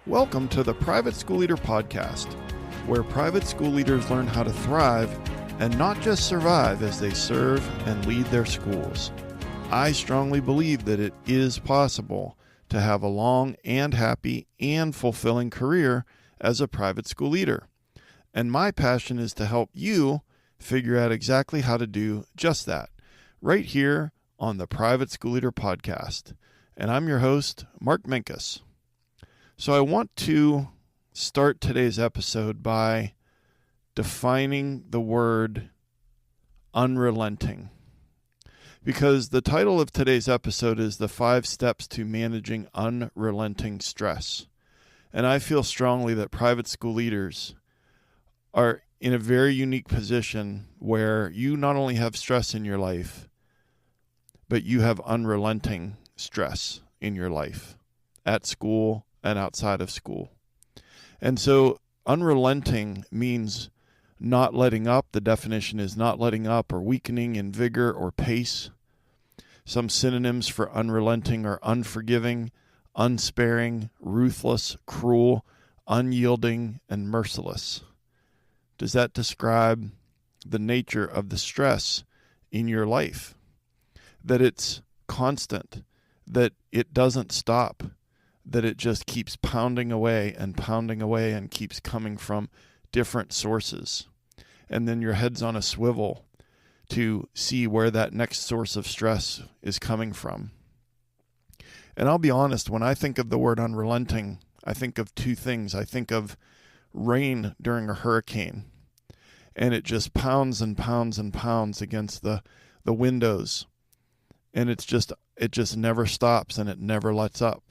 Welcome to the Private School Leader Podcast, where private school leaders learn how to thrive and not just survive as they serve and lead their schools. I strongly believe that it is possible to have a long and happy and fulfilling career as a private school leader. And my passion is to help you figure out exactly how to do just that, right here on the Private School Leader Podcast. And I'm your host, Mark Minkus. So I want to start today's episode by defining the word unrelenting, because the title of today's episode is the 5 steps to managing unrelenting stress. And I feel strongly that private school leaders are in a very unique position where you not only have stress in your life, but you have unrelenting stress in your life at school and outside of school. And so unrelenting means not letting up. The definition is not letting up or weakening in vigor or pace. Some synonyms for unrelenting are unforgiving, unsparing, ruthless, cruel, unyielding, and merciless. Does that describe the nature of the stress in your life? That it's constant, that it doesn't stop, that it just keeps pounding away and keeps coming from different sources. And then your head's on a swivel to see where that next source of stress is coming from. And I'll be honest, when I think of the word unrelenting, I think of 2 things. I think of rain during a hurricane, and it just pounds and pounds and pounds against the windows. And it just never stops, and it never lets up.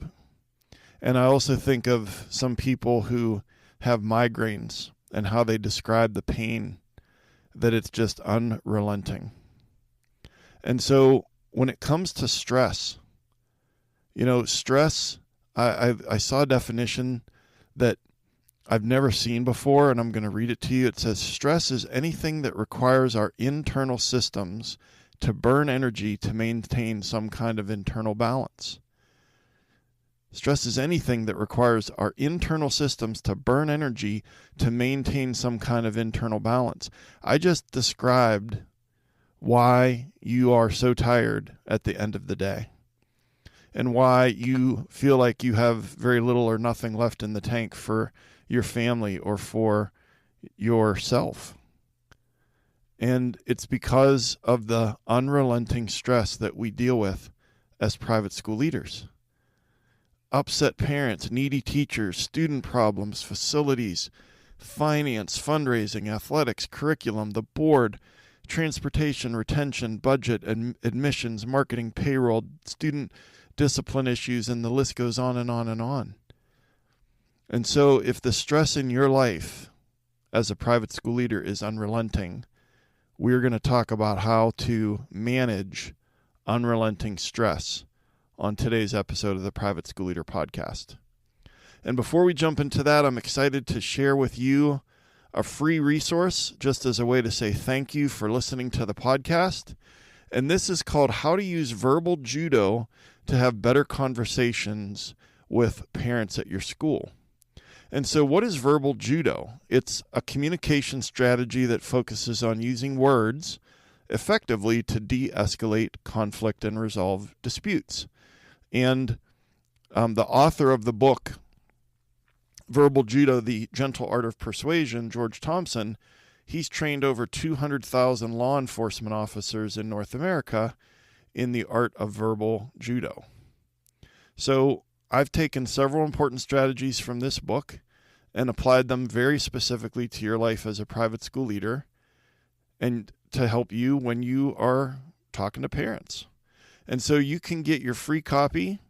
And I also think of some people who have migraines and how they describe the pain, that it's just unrelenting. And so when it comes to stress, stress, I saw a definition that I've never seen before, and I'm going to read it to you. It says, stress is anything that requires our internal systems to burn energy to maintain some kind of internal balance. Stress is anything that requires our internal systems to burn energy to maintain some kind of internal balance. I just described why you are so tired at the end of the day and why you feel like you have very little or nothing left in the tank for your family or for yourself. And it's because of the unrelenting stress that we deal with as private school leaders. Upset parents, needy teachers, student problems, facilities, finance, fundraising, athletics, curriculum, the board, transportation, retention, budget, admissions, marketing, payroll, student discipline issues, and the list goes on and on and on. And so if the stress in your life as a private school leader is unrelenting, we're going to talk about how to manage unrelenting stress on today's episode of the Private School Leader Podcast. And before we jump into that, I'm excited to share with you a free resource just as a way to say thank you for listening to the podcast. And this is called How to Use Verbal Judo to Have Better Conversations with Parents at Your School. And so what is verbal judo? It's a communication strategy that focuses on using words effectively to de-escalate conflict and resolve disputes. And the author of the book, Verbal Judo, The Gentle Art of Persuasion, George Thompson, he's trained over 200,000 law enforcement officers in North America in the art of verbal judo. So I've taken several important strategies from this book and applied them very specifically to your life as a private school leader and to help you when you are talking to parents. And so you can get your free copy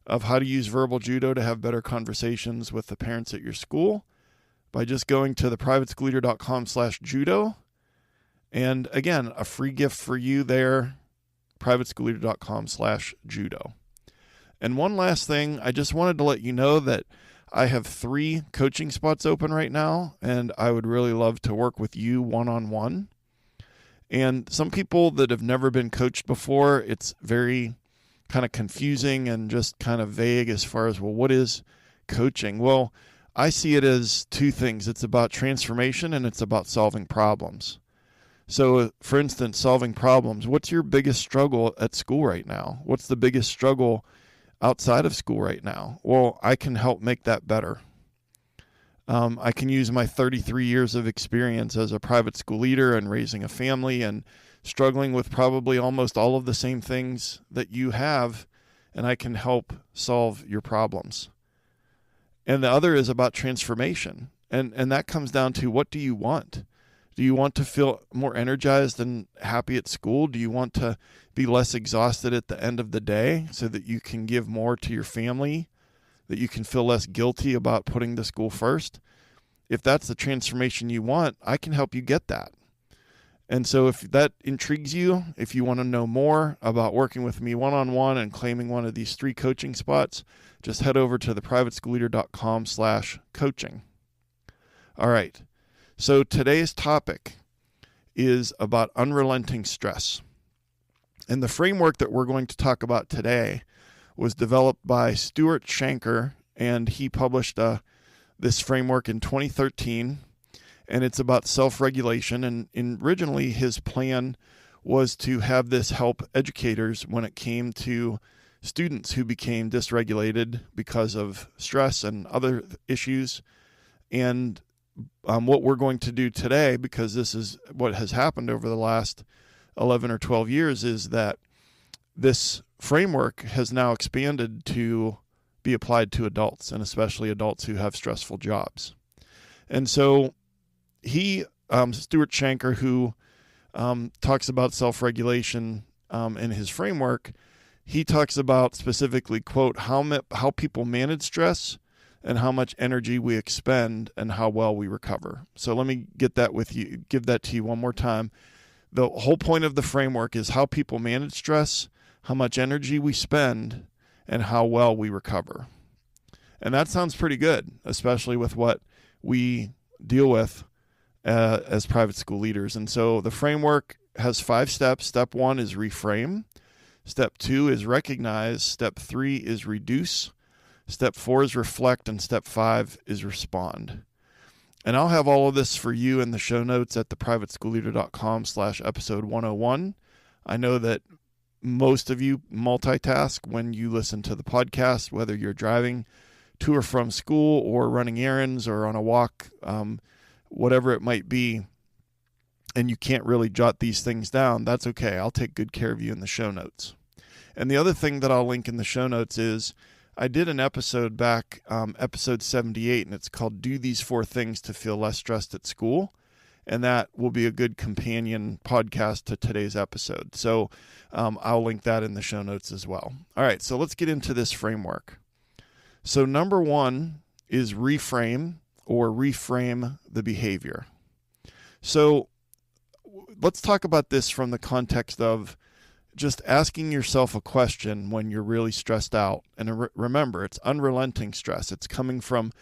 of How to Use Verbal Judo to Have Better Conversations with the Parents at Your School by just going to theprivateschoolleader.com/judo. And again, a free gift for you there, privateschoolleader.com/judo. And one last thing, I just wanted to let you know that I have 3 coaching spots open right now, and I would really love to work with you one-on-one. And some people that have never been coached before, it's very kind of confusing and just kind of vague as far as, well, what is coaching? Well, I see it as two things. It's about transformation and it's about solving problems. So, for instance, solving problems. What's your biggest struggle at school right now? What's the biggest struggle outside of school right now? Well, I can help make that better. I can use my 33 years of experience as a private school leader and raising a family and struggling with probably almost all of the same things that you have, and I can help solve your problems. And the other is about transformation. And that comes down to, what do you want? Do you want to feel more energized and happy at school? Do you want to be less exhausted at the end of the day so that you can give more to your family, that you can feel less guilty about putting the school first? If that's the transformation you want, I can help you get that. And so if that intrigues you, if you want to know more about working with me one-on-one and claiming one of these 3 coaching spots, just head over to theprivateschoolleader.com/coaching. All right. So today's topic is about unrelenting stress. And the framework that we're going to talk about today was developed by Stuart Shanker, and he published this framework in 2013. And it's about self-regulation. And originally his plan was to have this help educators when it came to students who became dysregulated because of stress and other issues. And what we're going to do today, because this is what has happened over the last 11 or 12 years, is that this framework has now expanded to be applied to adults, and especially adults who have stressful jobs. And so Stuart Shanker, who talks about self-regulation in his framework, he talks about specifically, quote, how people manage stress and how much energy we expend and how well we recover. So let me give that to you one more time. The whole point of the framework is how people manage stress, how much energy we spend, and how well we recover. And that sounds pretty good, especially with what we deal with as private school leaders. And so the framework has 5 steps. Step 1 is reframe. Step 2 is recognize. Step 3 is reduce. Step 4 is reflect. And step 5 is respond. And I'll have all of this for you in the show notes at theprivateschoolleader.com/episode 101. I know that most of you multitask when you listen to the podcast, whether you're driving to or from school or running errands or on a walk, whatever it might be, and you can't really jot these things down. That's okay. I'll take good care of you in the show notes. And the other thing that I'll link in the show notes is I did an episode back, episode 78, and it's called Do These 4 Things to Feel Less Stressed at School. And that will be a good companion podcast to today's episode. So I'll link that in the show notes as well. All right, so let's get into this framework. So number 1 is reframe, or reframe the behavior. So let's talk about this from the context of just asking yourself a question when you're really stressed out. And remember, it's unrelenting stress. It's coming from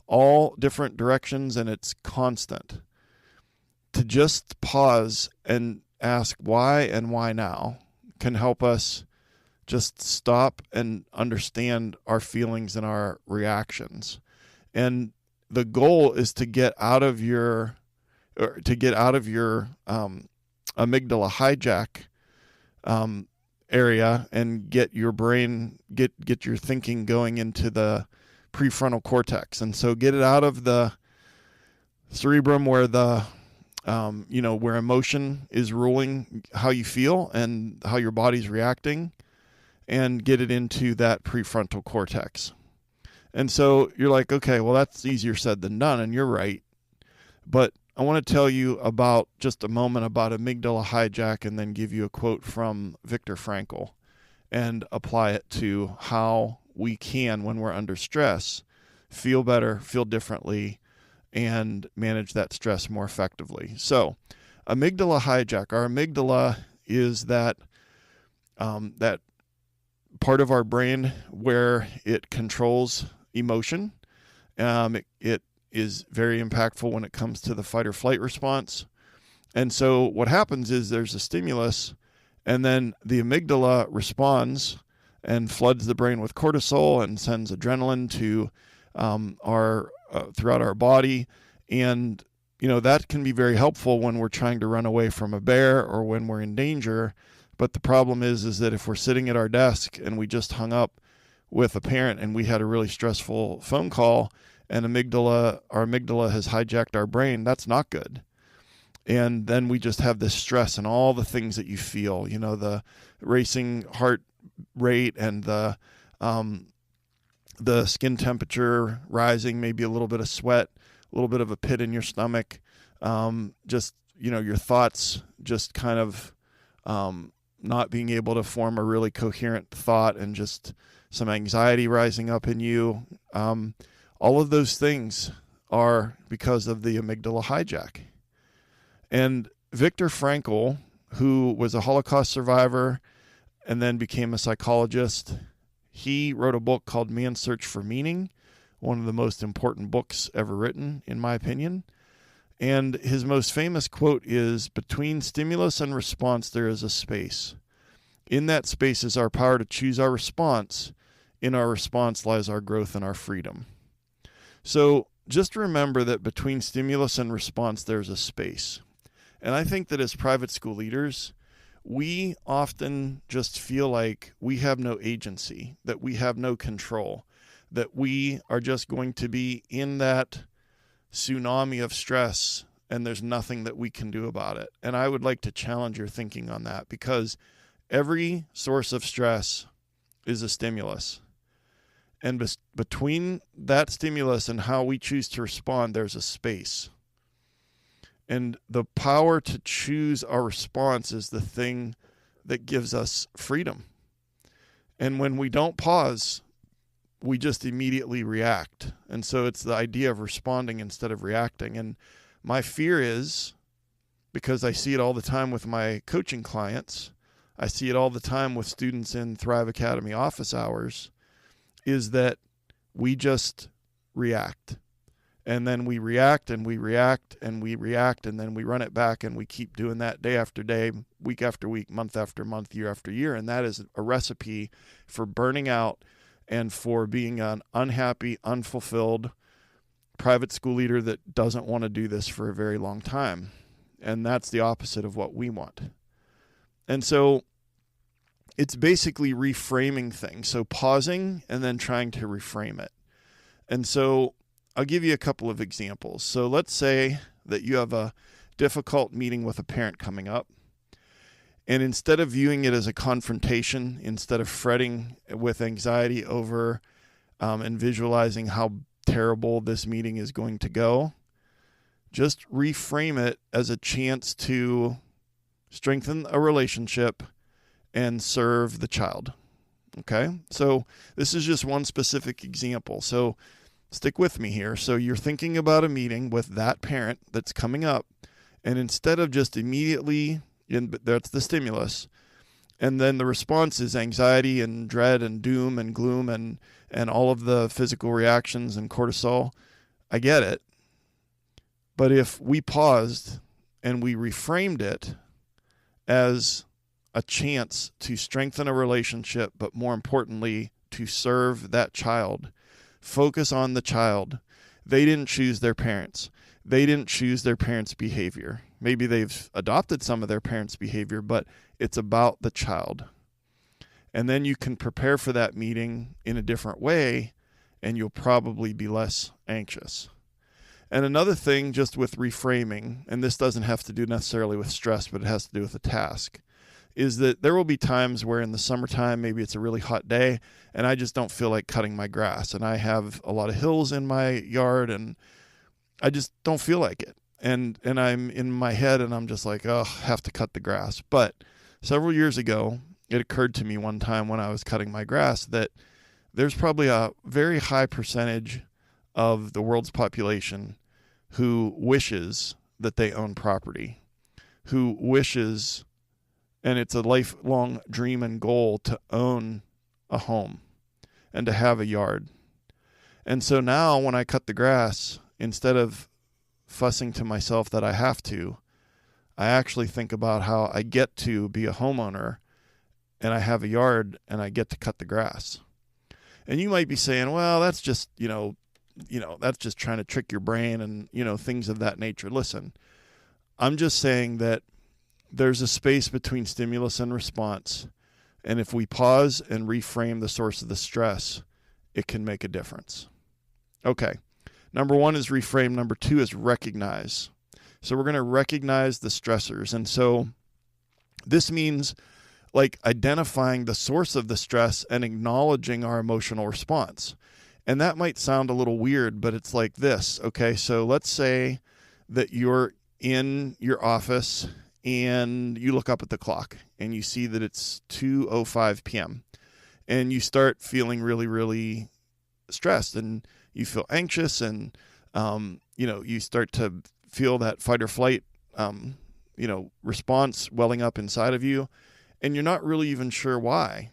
all different directions and it's constant. To just pause and ask why and why now can help us just stop and understand our feelings and our reactions. And the goal is to get out of your amygdala hijack area and get your brain, get your thinking going into the prefrontal cortex. And so get it out of the cerebrum where where emotion is ruling how you feel and how your body's reacting, and get it into that prefrontal cortex. And so you're like, okay, well, that's easier said than done, and you're right. But I want to tell you about just a moment about amygdala hijack and then give you a quote from Viktor Frankl and apply it to how we can, when we're under stress, feel better, feel differently, and manage that stress more effectively. So amygdala hijack, our amygdala is that part of our brain where it controls emotion. It is very impactful when it comes to the fight or flight response. And so what happens is there's a stimulus, and then the amygdala responds and floods the brain with cortisol and sends adrenaline to throughout our body. And, that can be very helpful when we're trying to run away from a bear or when we're in danger. But the problem is that if we're sitting at our desk and we just hung up with a parent and we had a really stressful phone call and our amygdala has hijacked our brain, that's not good. And then we just have this stress and all the things that you feel, the racing heart rate and the skin temperature rising, maybe a little bit of sweat, a little bit of a pit in your stomach, your thoughts just kind of not being able to form a really coherent thought and just some anxiety rising up in you. All of those things are because of the amygdala hijack. And Viktor Frankl, who was a Holocaust survivor and then became a psychologist, he wrote a book called Man's Search for Meaning, one of the most important books ever written, in my opinion. And his most famous quote is, "Between stimulus and response, there is a space. In that space is our power to choose our response. In our response lies our growth and our freedom." So just remember that between stimulus and response, there's a space. And I think that as private school leaders, we often just feel like we have no agency, that we have no control, that we are just going to be in that tsunami of stress and there's nothing that we can do about it. And I would like to challenge your thinking on that, because every source of stress is a stimulus. And between that stimulus and how we choose to respond, there's a space. And the power to choose our response is the thing that gives us freedom. And when we don't pause, we just immediately react. And so it's the idea of responding instead of reacting. And my fear is, because I see it all the time with my coaching clients, I see it all the time with students in Thrive Academy office hours, is that we just react. And then we react and we react and we react, and then we run it back, and we keep doing that day after day, week after week, month after month, year after year. And that is a recipe for burning out and for being an unhappy, unfulfilled private school leader that doesn't want to do this for a very long time. And that's the opposite of what we want. And so it's basically reframing things. So pausing and then trying to reframe it. And so I'll give you a couple of examples. So let's say that you have a difficult meeting with a parent coming up, and instead of viewing it as a confrontation, instead of fretting with anxiety over and visualizing how terrible this meeting is going to go, just reframe it as a chance to strengthen a relationship and serve the child. Okay? So this is just one specific example. So stick with me here. So you're thinking about a meeting with that parent that's coming up, and instead of just immediately, that's the stimulus, and then the response is anxiety and dread and doom and gloom and all of the physical reactions and cortisol. I get it. But if we paused and we reframed it as a chance to strengthen a relationship, but more importantly, to serve that child, focus on the child. They didn't choose their parents. They didn't choose their parents' behavior. Maybe they've adopted some of their parents' behavior, but it's about the child. And then you can prepare for that meeting in a different way, and you'll probably be less anxious. And another thing, just with reframing, and this doesn't have to do necessarily with stress, but it has to do with a task, is that there will be times where in the summertime, maybe it's a really hot day, and I just don't feel like cutting my grass. And I have a lot of hills in my yard, and I just don't feel like it. And I'm in my head, and I'm just like, oh, I have to cut the grass. But several years ago, it occurred to me one time when I was cutting my grass that there's probably a very high percentage of the world's population who wishes that they own property, who wishes, and it's a lifelong dream and goal, to own a home and to have a yard. And so now when I cut the grass, instead of fussing to myself that I have to, I actually think about how I get to be a homeowner and I have a yard and I get to cut the grass. And you might be saying, well, that's just, that's just trying to trick your brain and, things of that nature. Listen, I'm just saying that there's a space between stimulus and response. And if we pause and reframe the source of the stress, it can make a difference. Okay. Number 1 is reframe. Number 2 is recognize. So we're going to recognize the stressors. And so this means like identifying the source of the stress and acknowledging our emotional response. And that might sound a little weird, but it's like this. Okay. So let's say that you're in your office and you look up at the clock and you see that it's 2:05 p.m. and you start feeling really, really stressed and you feel anxious and, you start to feel that fight or flight, response welling up inside of you, and you're not really even sure why.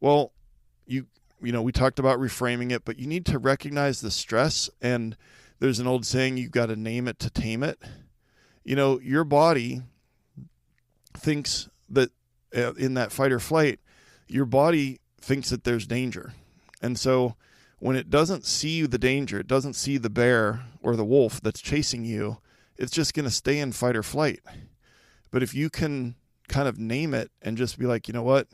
Well, we talked about reframing it, but you need to recognize the stress. And there's an old saying, you've got to name it to tame it. Your body thinks that in that fight or flight, your body thinks that there's danger. And so when it doesn't see the danger, it doesn't see the bear or the wolf that's chasing you, it's just going to stay in fight or flight. But if you can kind of name it and just be like, you know what,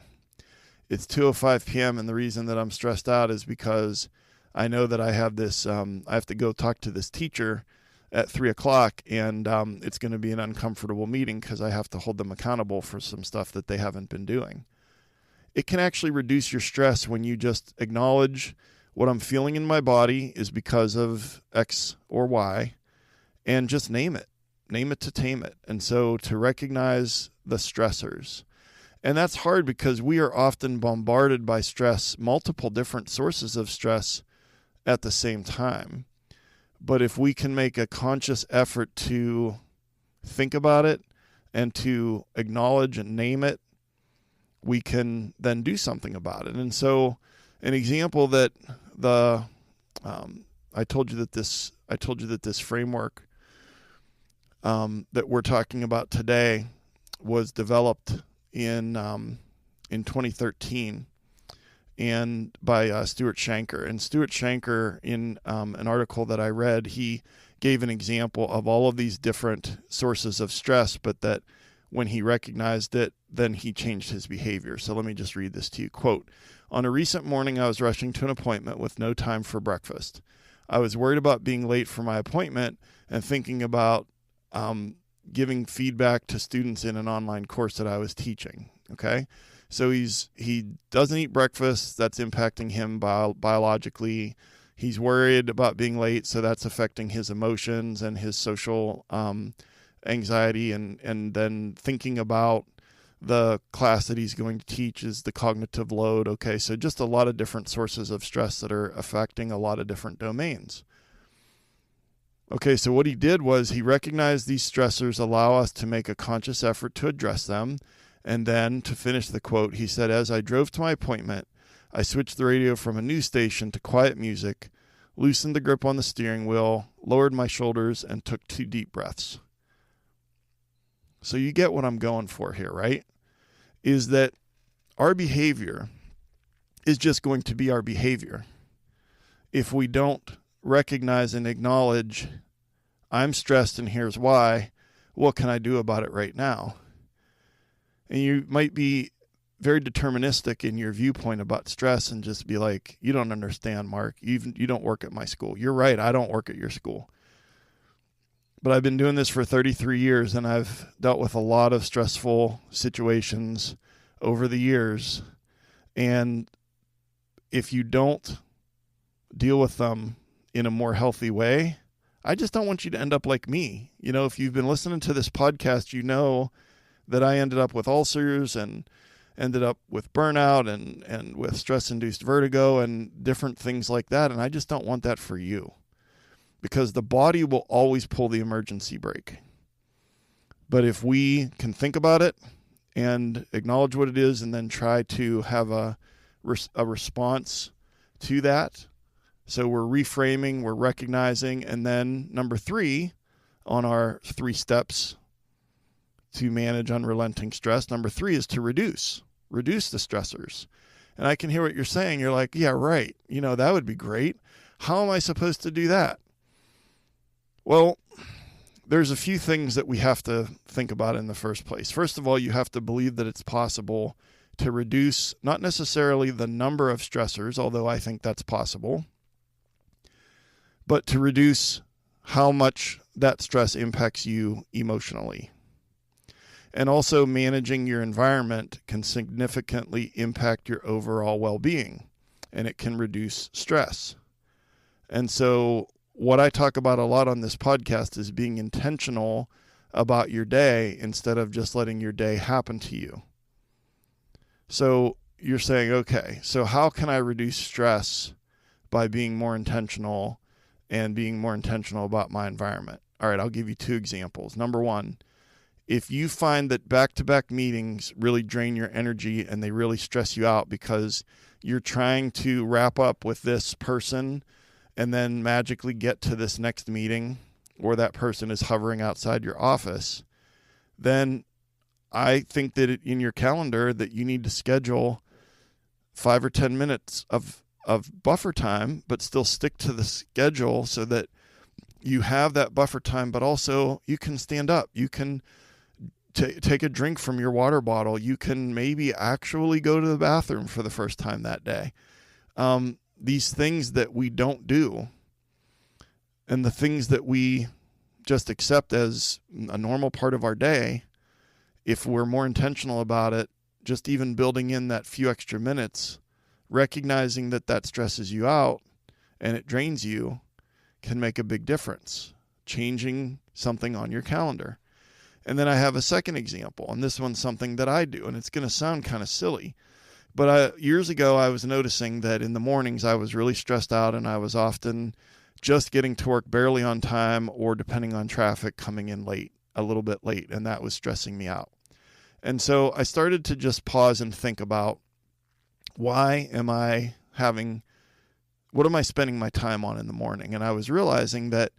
it's 2:05 p.m. and the reason that I'm stressed out is because I know that I have this, I have to go talk to this teacher at 3:00 and it's going to be an uncomfortable meeting because I have to hold them accountable for some stuff that they haven't been doing. It can actually reduce your stress when you just acknowledge what I'm feeling in my body is because of X or Y, and just name it to tame it. And so to recognize the stressors. And that's hard because we are often bombarded by stress, multiple different sources of stress at the same time. But if we can make a conscious effort to think about it and to acknowledge and name it, we can then do something about it. And so an example that I told you that this framework that we're talking about today was developed in 2013 and by Stuart Shanker. And Stuart Shanker, in an article that I read, he gave an example of all of these different sources of stress, but that when he recognized it, then he changed his behavior. So let me just read this to you. Quote, "On a recent morning, I was rushing to an appointment with no time for breakfast. I was worried about being late for my appointment and thinking about giving feedback to students in an online course that I was teaching." Okay. So he doesn't eat breakfast. That's impacting him biologically. He's worried about being late. So that's affecting his emotions and his social anxiety. And then thinking about the class that he's going to teach is the cognitive load. Okay. So just a lot of different sources of stress that are affecting a lot of different domains. Okay, so what he did was he recognized these stressors allow us to make a conscious effort to address them. And then to finish the quote, he said, "As I drove to my appointment, I switched the radio from a news station to quiet music, loosened the grip on the steering wheel, lowered my shoulders, and took 2 deep breaths." So you get what I'm going for here, right? Is that our behavior is just going to be our behavior. If we don't recognize and acknowledge, I'm stressed and here's why, what can I do about it right now? And you might be very deterministic in your viewpoint about stress and just be like, you don't understand, Mark. You don't work at my school. You're right, I don't work at your school. But I've been doing this for 33 years and I've dealt with a lot of stressful situations over the years. And if you don't deal with them in a more healthy way, I just don't want you to end up like me. If you've been listening to this podcast, you know that I ended up with ulcers and ended up with burnout and with stress-induced vertigo and different things like that. And I just don't want that for you, because the body will always pull the emergency brake. But if we can think about it and acknowledge what it is and then try to have a response to that. So we're reframing, we're recognizing, and then number 3 on our 3 steps to manage unrelenting stress, number 3 is to reduce the stressors. And I can hear what you're saying. You're like, yeah, right. That would be great. How am I supposed to do that? Well, there's a few things that we have to think about in the first place. First of all, you have to believe that it's possible to reduce not necessarily the number of stressors, although I think that's possible, but to reduce how much that stress impacts you emotionally. And also, managing your environment can significantly impact your overall well-being, and it can reduce stress. And so what I talk about a lot on this podcast is being intentional about your day instead of just letting your day happen to you. So you're saying, okay, so how can I reduce stress by being more intentional and being more intentional about my environment? All right, I'll give you 2 examples. Number 1, if you find that back-to-back meetings really drain your energy and they really stress you out because you're trying to wrap up with this person and then magically get to this next meeting, or that person is hovering outside your office, then I think that in your calendar that you need to schedule 5 or 10 minutes of buffer time, but still stick to the schedule so that you have that buffer time, but also you can stand up. You can take a drink from your water bottle. You can maybe actually go to the bathroom for the first time that day. These things that we don't do and the things that we just accept as a normal part of our day, if we're more intentional about it, just even building in that few extra minutes, recognizing that that stresses you out and it drains you, can make a big difference, changing something on your calendar. And then I have a second example, and this one's something that I do, and it's going to sound kind of silly. But years ago, I was noticing that in the mornings I was really stressed out, and I was often just getting to work barely on time, or depending on traffic, coming in late, a little bit late, and that was stressing me out. And so I started to just pause and think about, what am I spending my time on in the morning? And I was realizing that,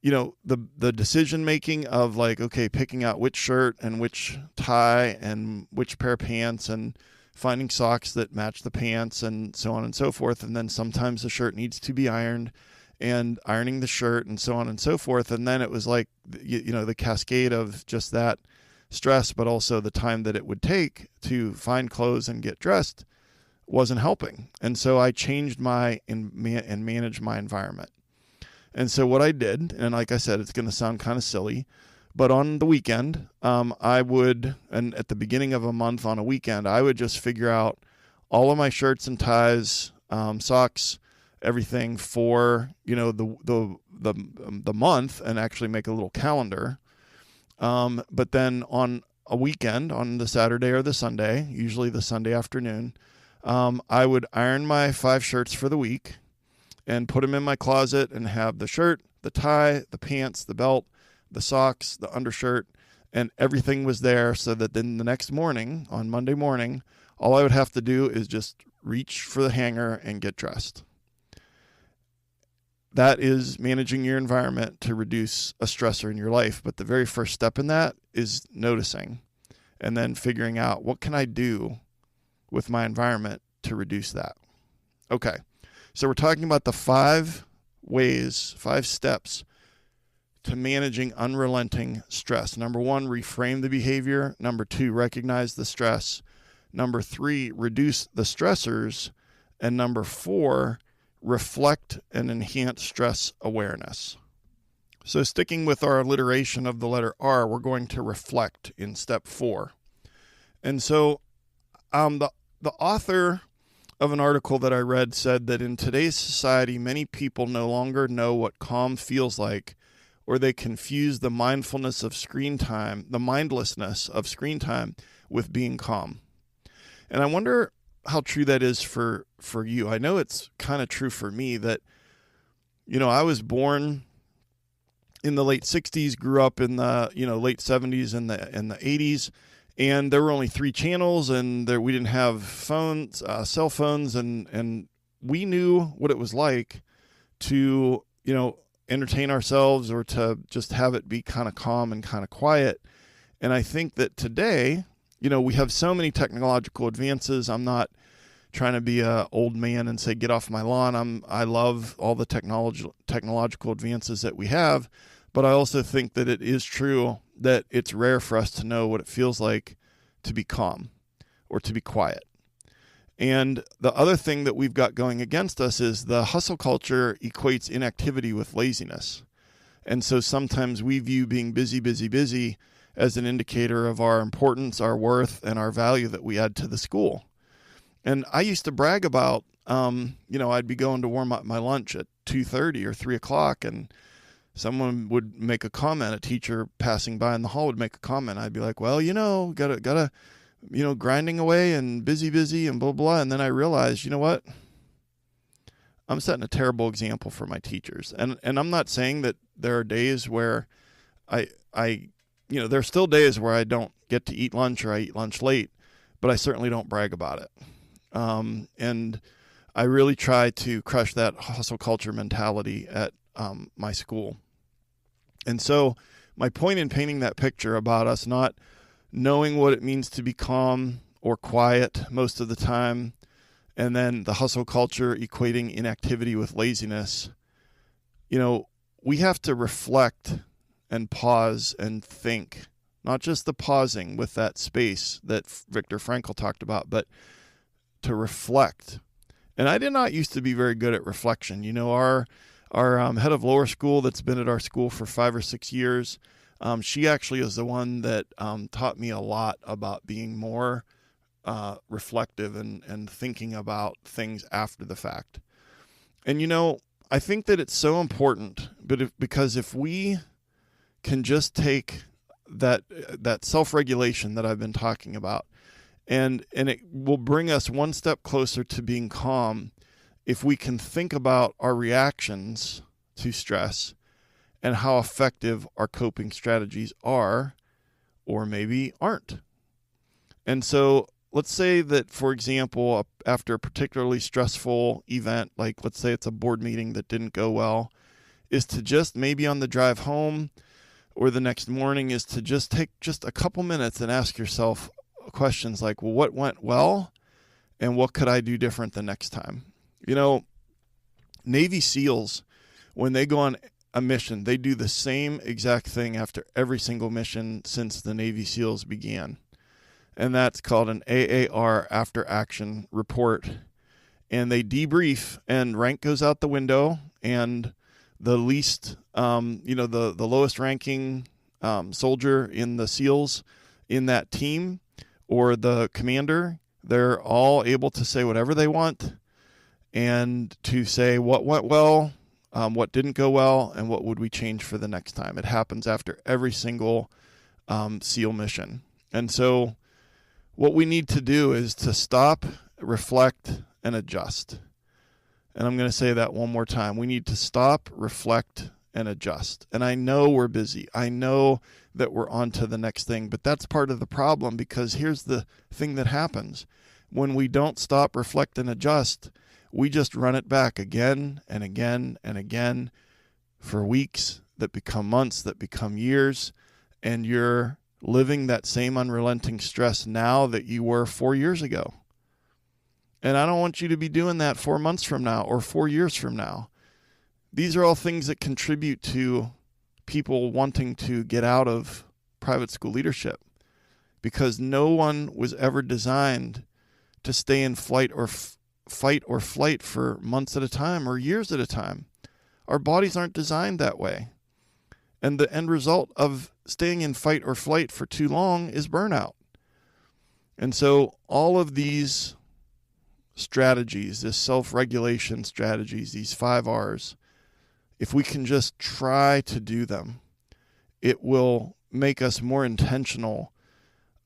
the decision making of like, okay, picking out which shirt and which tie and which pair of pants and finding socks that match the pants and so on and so forth. And then sometimes the shirt needs to be ironed, and ironing the shirt and so on and so forth. And then it was like, the cascade of just that stress, but also the time that it would take to find clothes and get dressed wasn't helping. And so I changed and managed my environment. And so what I did, and like I said, it's going to sound kind of silly, but on the weekend, and at the beginning of a month on a weekend, I would just figure out all of my shirts and ties, socks, everything for, the month, and actually make a little calendar. But then on a weekend, on the Saturday or the Sunday, usually the Sunday afternoon, I would iron my 5 shirts for the week and put them in my closet and have the shirt, the tie, the pants, the belt, the socks, the undershirt, and everything was there, so that then the next morning, on Monday morning, all I would have to do is just reach for the hanger and get dressed. That is managing your environment to reduce a stressor in your life. But the very first step in that is noticing and then figuring out, what can I do with my environment to reduce that? Okay. So we're talking about the 5 steps to managing unrelenting stress. Number 1, reframe the behavior. Number 2, recognize the stress. Number 3, reduce the stressors. And number 4, reflect and enhance stress awareness. So sticking with our alliteration of the letter R, we're going to reflect in step 4. And so the author of an article that I read said that in today's society, many people no longer know what calm feels like, or they confuse the mindlessness of screen time with being calm. And I wonder how true that is for you. I know it's kind of true for me that, I was born in the late 60s, grew up in the, late 70s and the 80s. And there were only 3 channels, and we didn't have phones, cell phones, and we knew what it was like to, entertain ourselves, or to just have it be kind of calm and kind of quiet. And I think that today, we have so many technological advances. I'm not trying to be a old man and say, get off my lawn. I love all the technological advances that we have, but I also think that it is true that it's rare for us to know what it feels like to be calm or to be quiet. And the other thing that we've got going against us is the hustle culture equates inactivity with laziness. And so sometimes we view being busy as an indicator of our importance, our worth, and our value that we add to the school. And I used to brag about, I'd be going to warm up my lunch at 2:30 or 3 o'clock, and someone would make a comment, a teacher passing by in the hall would make a comment. I'd be like, well, gotta, grinding away and busy and blah, blah. And then I realized, you know what? I'm setting a terrible example for my teachers. And I'm not saying that there are days where there's still days where I don't get to eat lunch or I eat lunch late, but I certainly don't brag about it. And I really try to crush that hustle culture mentality at my school. And so my point in painting that picture about us not knowing what it means to be calm or quiet most of the time, and then the hustle culture equating inactivity with laziness, we have to reflect and pause and think, not just the pausing with that space that Viktor Frankl talked about, but to reflect. And I did not used to be very good at reflection. Our head of lower school that's been at our school for 5 or 6 years, she actually is the one that taught me a lot about being more reflective and thinking about things after the fact. And, I think that it's so important, because if we can just take that self-regulation that I've been talking about, and it will bring us one step closer to being calm if we can think about our reactions to stress and how effective our coping strategies are or maybe aren't. And so let's say that, for example, after a particularly stressful event, like let's say it's a board meeting that didn't go well, is to just maybe on the drive home or the next morning is to just take just a couple minutes and ask yourself questions like, well, what went well and what could I do different the next time? Navy SEALs, when they go on a mission, they do the same exact thing after every single mission since the Navy SEALs began. And that's called an AAR, after action report. And they debrief, and rank goes out the window, and the least, the lowest ranking soldier in the SEALs in that team, or the commander, they're all able to say whatever they want and to say what went well, what didn't go well, and what would we change for the next time. It happens after every single SEAL mission. And so what we need to do is to stop, reflect, and adjust. And I'm going to say that one more time. We need to stop, reflect, and adjust. And I know we're busy. I know that we're on to the next thing, but that's part of the problem, because here's the thing that happens. When we don't stop, reflect, and adjust, we just run it back again and again and again for weeks that become months, that become years, and you're living that same unrelenting stress now that you were 4 years ago. And I don't want you to be doing that 4 months from now or 4 years from now. These are all things that contribute to people wanting to get out of private school leadership, because no one was ever designed to stay in fight or flight for months at a time or years at a time. Our bodies aren't designed that way. And the end result of staying in fight or flight for too long is burnout. And so all of these strategies, this self-regulation strategies, these 5 R's, if we can just try to do them, it will make us more intentional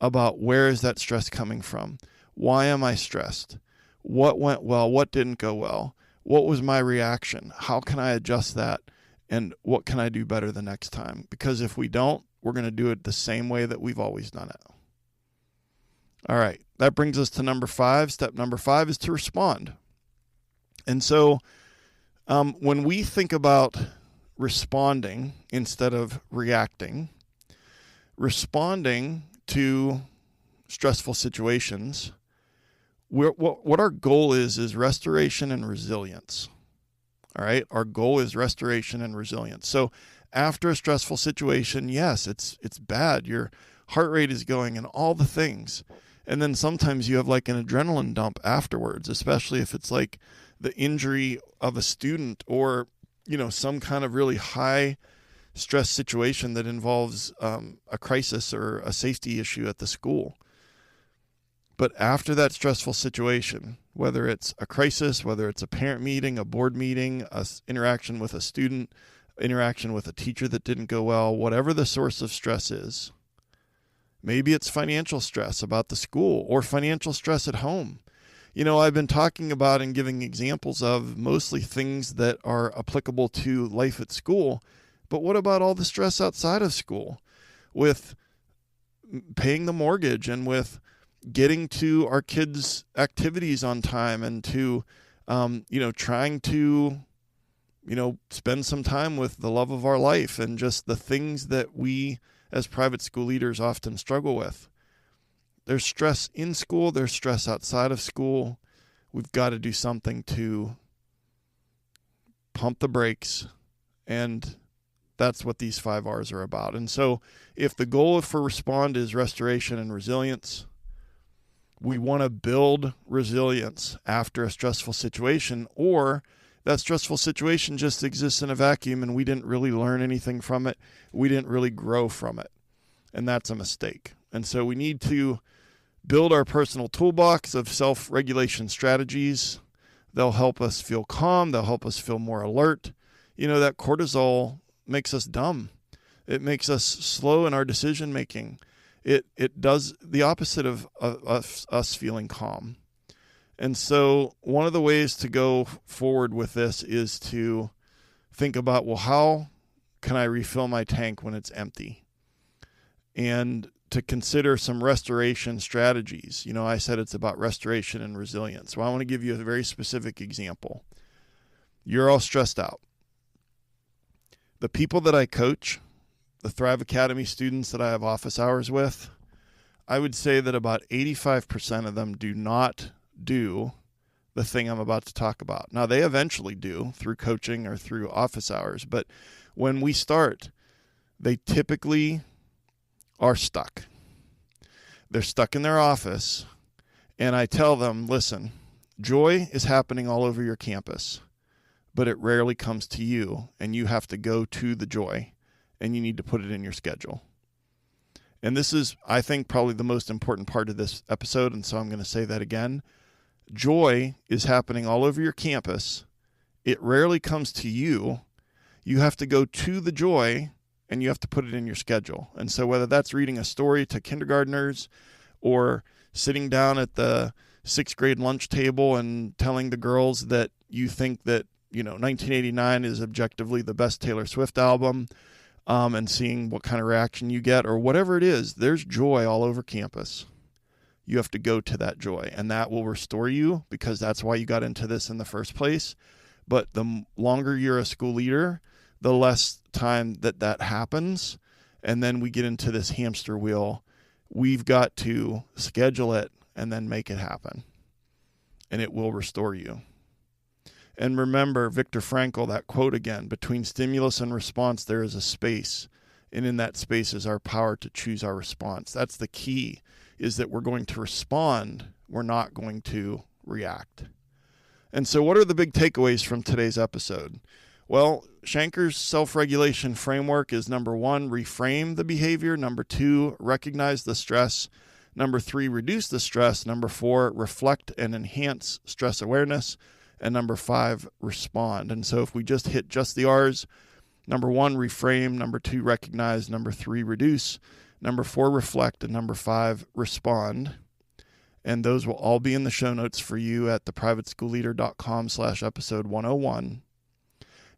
about where is that stress coming from? Why am I stressed? What went well? What didn't go well? What was my reaction? How can I adjust that? And what can I do better the next time? Because if we don't, we're going to do it the same way that we've always done it. All right, that brings us to number 5. Step number 5 is to respond. And so when we think about responding instead of reacting, responding to stressful situations, what our goal is restoration and resilience. All right. Our goal is restoration and resilience. So after a stressful situation, yes, it's bad. Your heart rate is going and all the things. And then sometimes you have like an adrenaline dump afterwards, especially if it's like the injury of a student or, some kind of really high stress situation that involves a crisis or a safety issue at the school. But after that stressful situation, whether it's a crisis, whether it's a parent meeting, a board meeting, an interaction with a student, interaction with a teacher that didn't go well, whatever the source of stress is, maybe it's financial stress about the school or financial stress at home. I've been talking about and giving examples of mostly things that are applicable to life at school. But what about all the stress outside of school with paying the mortgage and with getting to our kids' activities on time and to, trying to, spend some time with the love of our life and just the things that we as private school leaders often struggle with. There's stress in school. There's stress outside of school. We've got to do something to pump the brakes, and that's what these 5 R's are about. And so if the goal for Respond is restoration and resilience, we want to build resilience after a stressful situation, or that stressful situation just exists in a vacuum and we didn't really learn anything from it. We didn't really grow from it. And that's a mistake. And so we need to build our personal toolbox of self-regulation strategies. They'll help us feel calm. They'll help us feel more alert. That cortisol makes us dumb. It makes us slow in our decision making. It does the opposite of us feeling calm. And so one of the ways to go forward with this is to think about, well, how can I refill my tank when it's empty? And to consider some restoration strategies. I said it's about restoration and resilience. Well, I want to give you a very specific example. You're all stressed out. The people that I coach, the Thrive Academy students that I have office hours with, I would say that about 85% of them do not do the thing I'm about to talk about. Now, they eventually do through coaching or through office hours, but when we start, they typically are stuck. They're stuck in their office, and I tell them, listen, joy is happening all over your campus, but it rarely comes to you, and you have to go to the joy, and you need to put it in your schedule. And this is, I think, probably the most important part of this episode, and so I'm going to say that again. Joy is happening all over your campus. It rarely comes to you. You have to go to the joy, and you have to put it in your schedule. And so whether that's reading a story to kindergartners or sitting down at the 6th grade lunch table and telling the girls that you think that, 1989 is objectively the best Taylor Swift album, and seeing what kind of reaction you get, or whatever it is, there's joy all over campus. You have to go to that joy, and that will restore you because that's why you got into this in the first place. But the longer you're a school leader, the less time that happens, and then we get into this hamster wheel. We've got to schedule it and then make it happen, and it will restore you. And remember Viktor Frankl, that quote again, between stimulus and response, there is a space. And in that space is our power to choose our response. That's the key, is that we're going to respond. We're not going to react. And so what are the big takeaways from today's episode? Well, Shanker's self-regulation framework is 1, reframe the behavior. 2, recognize the stress. 3, reduce the stress. 4, reflect and enhance stress awareness. And 5, respond. And so if we just hit just the R's, 1, reframe. 2, recognize. 3, reduce. 4, reflect. And 5, respond. And those will all be in the show notes for you at theprivateschoolleader.com/episode 101.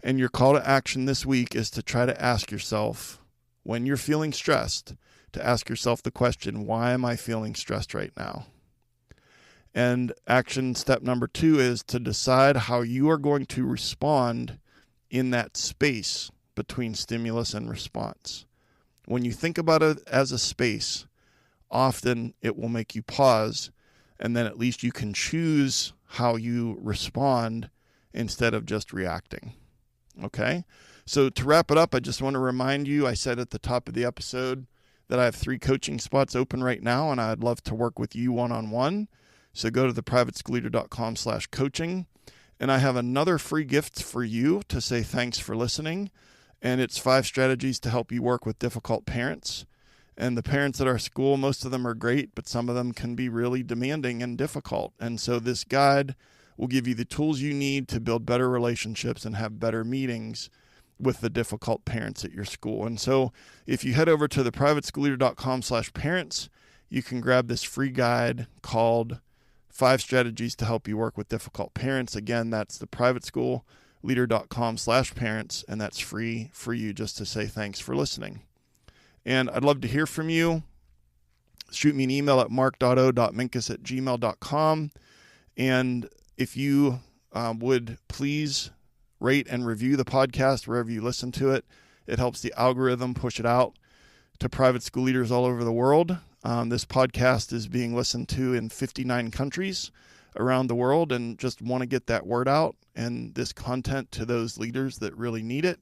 And your call to action this week is to try to ask yourself, when you're feeling stressed, to ask yourself the question, why am I feeling stressed right now? And action step 2 is to decide how you are going to respond in that space between stimulus and response. When you think about it as a space, often it will make you pause And then at least you can choose how you respond instead of just reacting. Okay? So to wrap it up, I just want to remind you, I said at the top of the episode that I have 3 coaching spots open right now, and I'd love to work with you one-on-one. So go to theprivateschoolleader.com/coaching. And I have another free gift for you to say thanks for listening. And it's 5 strategies to help you work with difficult parents. And the parents at our school, most of them are great, but some of them can be really demanding and difficult. And so this guide will give you the tools you need to build better relationships and have better meetings with the difficult parents at your school. And so if you head over to theprivateschoolleader.com/parents, you can grab this free guide called 5 strategies to help you work with difficult parents. Again, that's theprivateschoolleader.com/parents, and that's free for you just to say thanks for listening. And I'd love to hear from you. Shoot me an email at mark.o.minkus@gmail.com. And if you would please rate and review the podcast wherever you listen to it. It helps the algorithm push it out to private school leaders all over the world. This podcast is being listened to in 59 countries around the world, and just want to get that word out and this content to those leaders that really need it.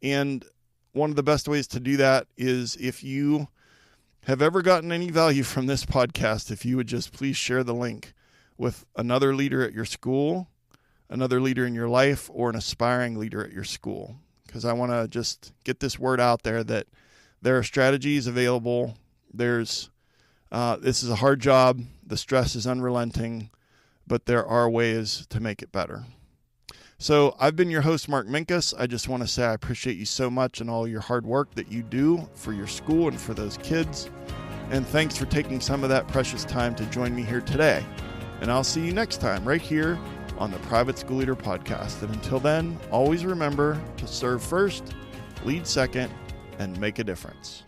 And one of the best ways to do that is, if you have ever gotten any value from this podcast, if you would just please share the link with another leader at your school, another leader in your life, or an aspiring leader at your school. Because I want to just get this word out there that there are strategies available. This is a hard job. The stress is unrelenting, but there are ways to make it better. So I've been your host, Mark Minkus. I just want to say I appreciate you so much and all your hard work that you do for your school and for those kids. And thanks for taking some of that precious time to join me here today. And I'll see you next time right here on the Private School Leader Podcast. And until then, always remember to serve first, lead second, and make a difference.